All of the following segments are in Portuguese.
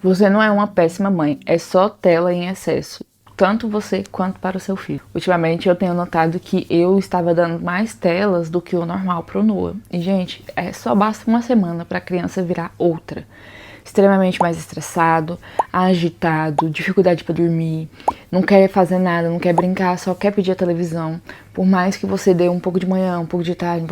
Você não é uma péssima mãe, é só tela em excesso, tanto você quanto para o seu filho. Ultimamente eu tenho notado que eu estava dando mais telas do que o normal pro Noah. E gente, só basta uma semana para a criança virar outra. Extremamente mais estressado, agitado, dificuldade para dormir, não quer fazer nada, não quer brincar, só quer pedir a televisão. Por mais que você dê um pouco de manhã, um pouco de tarde,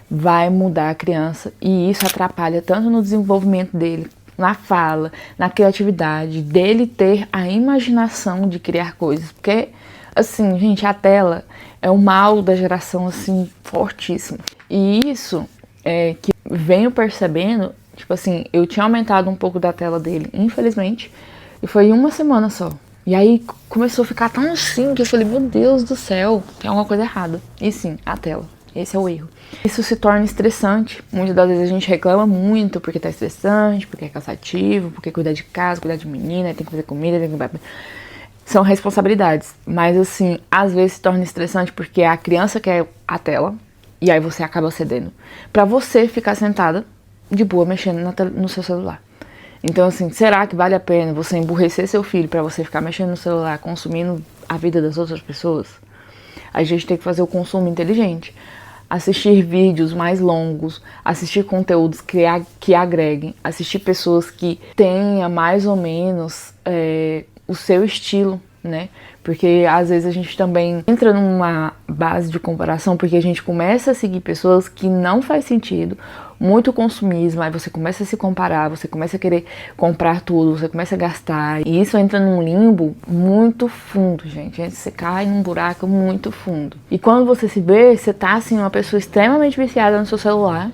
vai mudar a criança e isso atrapalha tanto no desenvolvimento dele, na fala, na criatividade, dele ter a imaginação de criar coisas. Porque, assim, gente, a tela é o mal da geração, assim, fortíssimo. E isso é que venho percebendo, tipo assim, eu tinha aumentado um pouco da tela dele, infelizmente, e foi em uma semana só. E aí começou a ficar tão assim que eu falei, meu Deus do céu, tem alguma coisa errada. E sim, a tela. Esse é o erro. Isso se torna estressante. Muitas das vezes a gente reclama muito porque tá estressante, porque é cansativo, porque cuidar de casa, cuidar de menina, tem que fazer comida, tem que... São responsabilidades. Mas assim, às vezes se torna estressante porque a criança quer a tela e aí você acaba cedendo. Pra você ficar sentada de boa mexendo no seu celular. Então assim, será que vale a pena você emburrecer seu filho pra você ficar mexendo no celular, consumindo a vida das outras pessoas? A gente tem que fazer o consumo inteligente. Assistir vídeos mais longos, assistir conteúdos que agreguem, assistir pessoas que tenham mais ou menos o seu estilo, né? Porque às vezes a gente também entra numa base de comparação porque a gente começa a seguir pessoas que não faz sentido, muito consumismo, aí você começa a se comparar, você começa a querer comprar tudo, você começa a gastar, e isso entra num limbo muito fundo, gente. Você cai num buraco muito fundo. E quando você se vê, você tá assim, uma pessoa extremamente viciada no seu celular,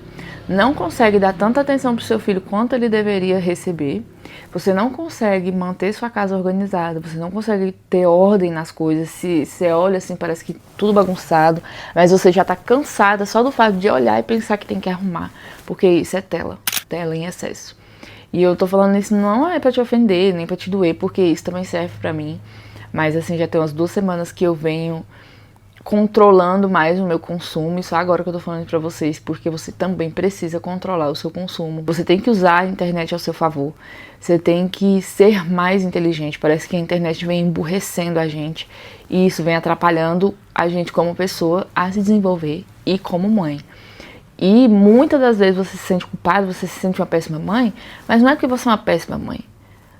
não consegue dar tanta atenção pro seu filho quanto ele deveria receber, você não consegue manter sua casa organizada, você não consegue ter ordem nas coisas, se você olha assim, parece que tudo bagunçado, mas você já tá cansada só do fato de olhar e pensar que tem que arrumar, porque isso é tela em excesso. E eu tô falando isso não é pra te ofender, nem pra te doer, porque isso também serve pra mim, mas assim, já tem umas 2 semanas que eu venho controlando mais o meu consumo, e só agora que eu tô falando pra vocês, porque você também precisa controlar o seu consumo. Você tem que usar a internet ao seu favor, você tem que ser mais inteligente. Parece que a internet vem emburrecendo a gente, e isso vem atrapalhando a gente como pessoa a se desenvolver e como mãe. E muitas das vezes você se sente culpado, você se sente uma péssima mãe, mas não é porque você é uma péssima mãe.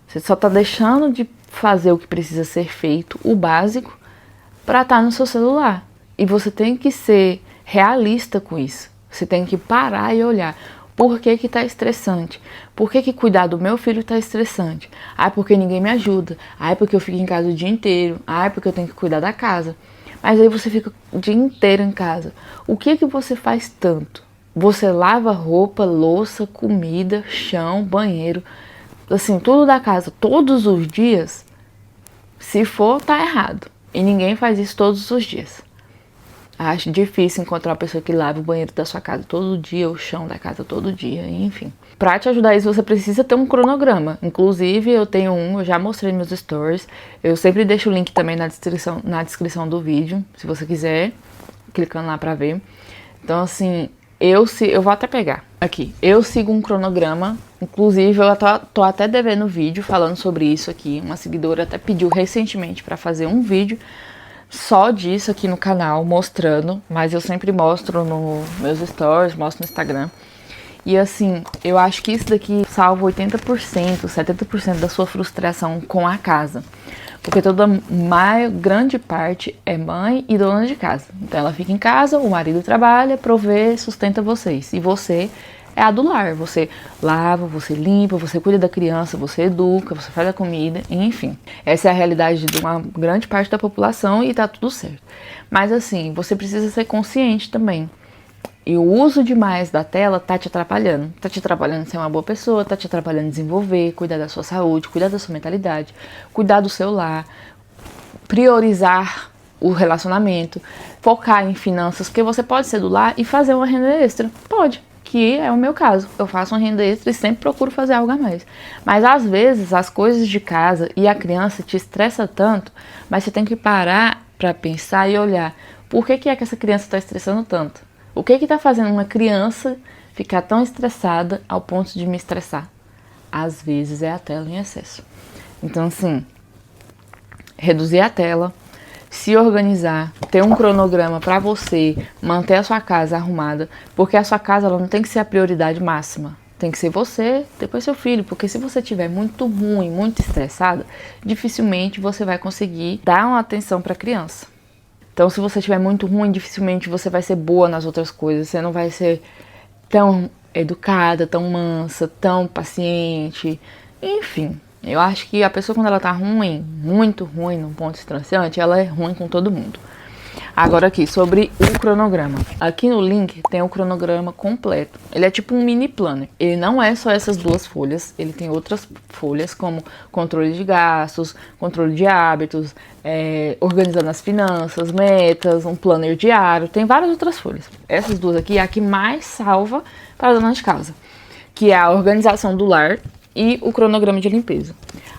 Você só tá deixando de fazer o que precisa ser feito, o básico, para estar no seu celular. E você tem que ser realista com isso. Você tem que parar e olhar. Por que que tá estressante? Por que que cuidar do meu filho tá estressante? Ah, porque ninguém me ajuda. Ah, porque eu fico em casa o dia inteiro. Ah, porque eu tenho que cuidar da casa. Mas aí você fica o dia inteiro em casa. O que que você faz tanto? Você lava roupa, louça, comida, chão, banheiro, assim, tudo da casa todos os dias? Se for, tá errado. E ninguém faz isso todos os dias. Acho difícil encontrar uma pessoa que lave o banheiro da sua casa todo dia, o chão da casa todo dia, enfim. Pra te ajudar isso, você precisa ter um cronograma. Inclusive, eu tenho eu já mostrei nos meus stories. Eu sempre deixo o link também na descrição do vídeo, se você quiser, clicando lá pra ver. Então, assim, eu vou até pegar aqui. Eu sigo um cronograma. Inclusive, eu tô até devendo vídeo falando sobre isso aqui. Uma seguidora até pediu recentemente para fazer um vídeo só disso aqui no canal, mostrando. Mas eu sempre mostro nos meus stories, mostro no Instagram. E assim, eu acho que isso daqui salva 80%, 70% da sua frustração com a casa. Porque grande parte é mãe e dona de casa. Então ela fica em casa, o marido trabalha, provê, sustenta vocês. E você é a do lar. Você lava, você limpa, você cuida da criança, você educa, você faz a comida, enfim. Essa é a realidade de uma grande parte da população e tá tudo certo. Mas assim, você precisa ser consciente também. E o uso demais da tela tá te atrapalhando. Tá te atrapalhando ser uma boa pessoa, tá te atrapalhando desenvolver, cuidar da sua saúde, cuidar da sua mentalidade, cuidar do seu lar, priorizar o relacionamento, focar em finanças, porque você pode ser do lar e fazer uma renda extra. Pode, que é o meu caso. Eu faço uma renda extra e sempre procuro fazer algo a mais. Mas às vezes as coisas de casa e a criança te estressa tanto, mas você tem que parar para pensar e olhar. Por que é que essa criança está estressando tanto? O que está fazendo uma criança ficar tão estressada ao ponto de me estressar? às vezes é a tela em excesso. Então, assim, reduzir a tela, se organizar, ter um cronograma para você manter a sua casa arrumada, porque a sua casa ela não tem que ser a prioridade máxima. Tem que ser você, depois seu filho, porque se você estiver muito ruim, muito estressada, dificilmente você vai conseguir dar uma atenção para a criança. Então, se você estiver muito ruim, dificilmente você vai ser boa nas outras coisas, você não vai ser tão educada, tão mansa, tão paciente, enfim. Eu acho que a pessoa quando ela tá ruim, muito ruim, num ponto estressante, ela é ruim com todo mundo. Agora aqui, sobre o cronograma. Aqui no link tem o cronograma completo. Ele é tipo um mini planner. Ele não é só essas duas folhas, ele tem outras folhas como controle de gastos, controle de hábitos, organizando as finanças, metas, um planner diário. Tem várias outras folhas. Essas duas aqui é a que mais salva para a dona de casa, que é a organização do lar e o cronograma de limpeza.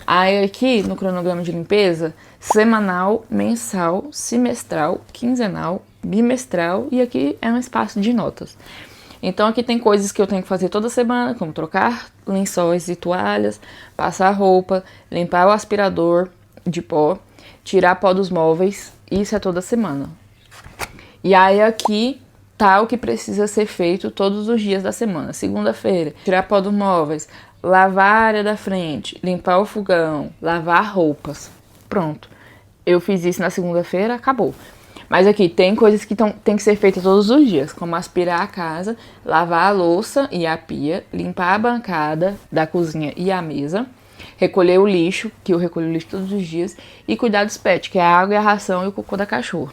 Aí aqui no cronograma de limpeza, semanal, mensal, semestral, quinzenal, bimestral e aqui é um espaço de notas. Então aqui tem coisas que eu tenho que fazer toda semana, como trocar lençóis e toalhas, passar roupa, limpar o aspirador de pó, tirar pó dos móveis, isso é toda semana. E aí aqui tá o que precisa ser feito todos os dias da semana. Segunda-feira, tirar pó dos móveis, lavar a área da frente, limpar o fogão, lavar roupas. Pronto. Eu fiz isso na segunda-feira, acabou. Mas aqui tem coisas que tem que ser feitas todos os dias, como aspirar a casa, lavar a louça e a pia, limpar a bancada da cozinha e a mesa, recolher o lixo, que eu recolho o lixo todos os dias, e cuidar dos pets, que é a água e a ração e o cocô da cachorra.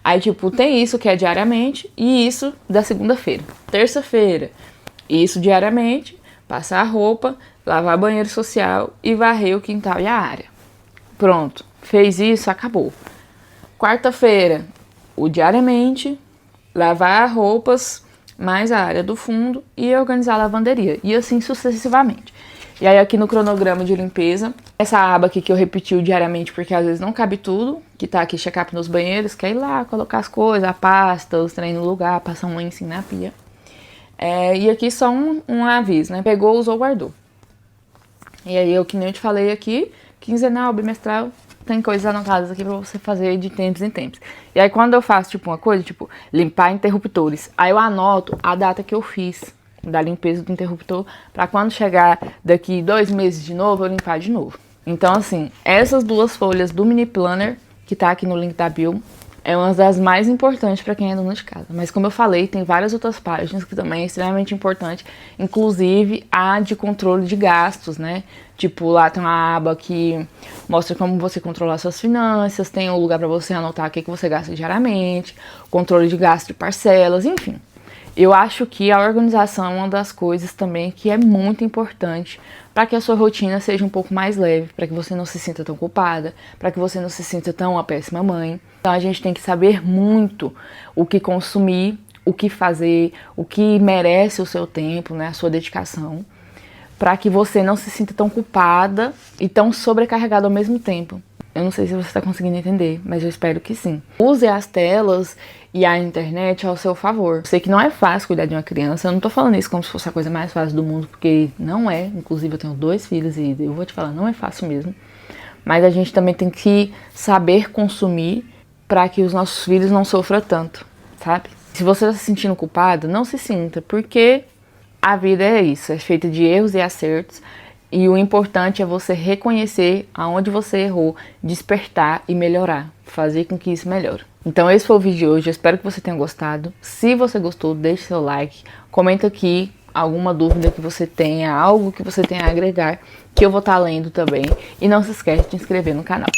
Aí, tipo, tem isso que é diariamente e isso da segunda-feira. Terça-feira, isso diariamente, passar a roupa, lavar banheiro social e varrer o quintal e a área. Pronto, fez isso, acabou. Quarta-feira, o diariamente, lavar roupas, mais a área do fundo e organizar a lavanderia. E assim sucessivamente. E aí aqui no cronograma de limpeza, essa aba aqui que eu repeti o diariamente porque às vezes não cabe tudo, que tá aqui check-up nos banheiros, que é ir lá, colocar as coisas, a pasta, os trem no lugar, passar um lenço na pia. E aqui só um aviso, né? Pegou, usou, guardou. E aí eu, que nem eu te falei aqui, quinzenal, bimestral, tem coisas anotadas aqui pra você fazer de tempos em tempos. E aí quando eu faço tipo uma coisa, tipo limpar interruptores, aí eu anoto a data que eu fiz da limpeza do interruptor, pra quando chegar daqui 2 meses de novo, eu limpar de novo. Então assim, essas duas folhas do mini planner, que tá aqui no link da bio, é uma das mais importantes para quem é dona de casa. Mas como eu falei, tem várias outras páginas que também é extremamente importante, inclusive a de controle de gastos, né? Tipo, lá tem uma aba que mostra como você controlar suas finanças, tem um lugar para você anotar o que você gasta diariamente, controle de gasto de parcelas, enfim. Eu acho que a organização é uma das coisas também que é muito importante para que a sua rotina seja um pouco mais leve, para que você não se sinta tão culpada, para que você não se sinta tão uma péssima mãe. Então a gente tem que saber muito o que consumir, o que fazer, o que merece o seu tempo, né, a sua dedicação, para que você não se sinta tão culpada e tão sobrecarregada ao mesmo tempo. Eu não sei se você está conseguindo entender, mas eu espero que sim. Use as telas e a internet ao seu favor. Eu sei que não é fácil cuidar de uma criança, eu não tô falando isso como se fosse a coisa mais fácil do mundo, porque não é. Inclusive eu tenho 2 filhos e eu vou te falar, não é fácil mesmo. Mas a gente também tem que saber consumir para que os nossos filhos não sofram tanto, sabe? Se você está se sentindo culpado, não se sinta, porque a vida é isso, é feita de erros e acertos. E o importante é você reconhecer aonde você errou, despertar e melhorar, fazer com que isso melhore. Então esse foi o vídeo de hoje, eu espero que você tenha gostado. Se você gostou, deixe seu like, comenta aqui alguma dúvida que você tenha, algo que você tenha a agregar, que eu vou estar lendo também. E não se esquece de se inscrever no canal.